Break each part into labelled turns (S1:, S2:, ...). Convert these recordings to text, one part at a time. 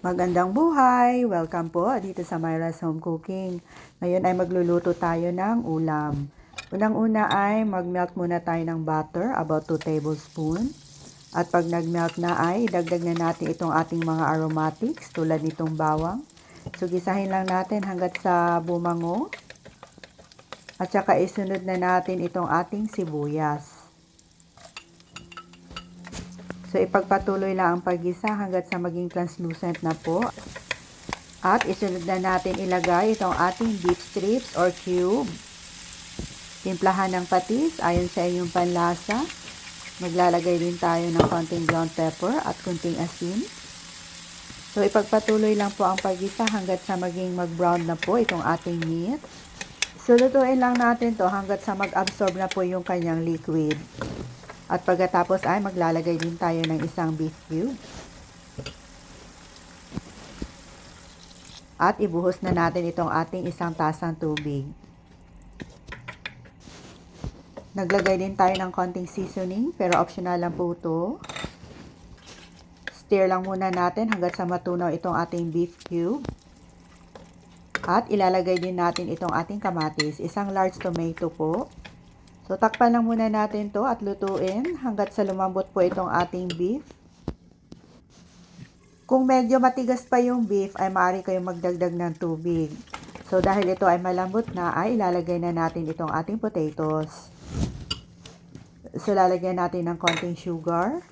S1: Magandang buhay! Welcome po dito sa Myra's Home Cooking. Ngayon ay magluluto tayo ng ulam. Unang-una ay mag-melt muna tayo ng butter, about 2 tablespoon. At pag nag-melt na ay idagdag na natin itong ating mga aromatics tulad nitong bawang. So gisahin lang natin hanggat sa bumango. At saka isunod na natin itong ating sibuyas. So, ipagpatuloy lang ang paggisa hanggat sa maging translucent na po. At isunod na natin ilagay itong ating beef strips or cube. Timplahan ng patis ayon sa inyong panlasa. Maglalagay din tayo ng konting ground pepper at konting asin. So, ipagpatuloy lang po ang paggisa hanggat sa maging mag-brown na po itong ating meat. So, lutuin lang natin to hanggat sa mag-absorb na po yung kanyang liquid. At pagkatapos ay maglalagay din tayo ng isang beef cube. At ibuhos na natin itong ating isang tasang tubig. Naglagay din tayo ng konting seasoning, pero optional lang po ito. Stir lang muna natin hanggat sa matunaw itong ating beef cube. At ilalagay din natin itong ating kamatis, isang large tomato po. So, takpan lang muna natin to at lutuin hanggat sa lumambot po itong ating beef. Kung medyo matigas pa yung beef, ay maaari kayong magdagdag ng tubig. So, dahil ito ay malambot na, ay ilalagay na natin itong ating potatoes. So, lalagyan natin ng konting sugar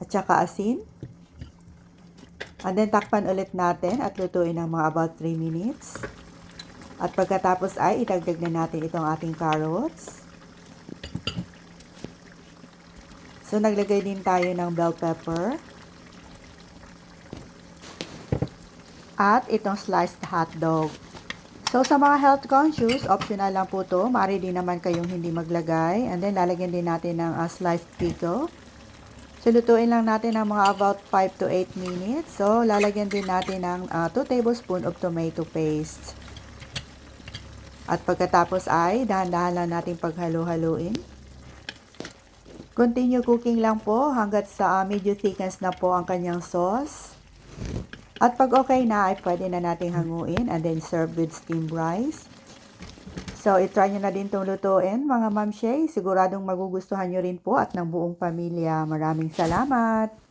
S1: at saka asin. And then, takpan ulit natin at lutuin ng mga about 3 minutes. At pagkatapos ay idagdag na natin itong ating carrots. So, naglagay din tayo ng bell pepper. At itong sliced hotdog. So, sa mga health conscious, optional lang po to. Maaari din naman kayong hindi maglagay. And then, lalagyan din natin ng sliced pickle. So, lutuin lang natin ng mga about 5 to 8 minutes. So, lalagyan din natin ng 2 tablespoons of tomato paste. At pagkatapos ay dahan-dahan lang natin paghalo-haluin. Continue cooking lang po hanggat sa medyo thickness na po ang kanyang sauce. At pag okay na ay pwede na natin hanguin and then serve with steamed rice. So, itry nyo na din itong lutuin mga Ma'am Shay. Siguradong magugustuhan nyo rin po at ng buong pamilya. Maraming salamat!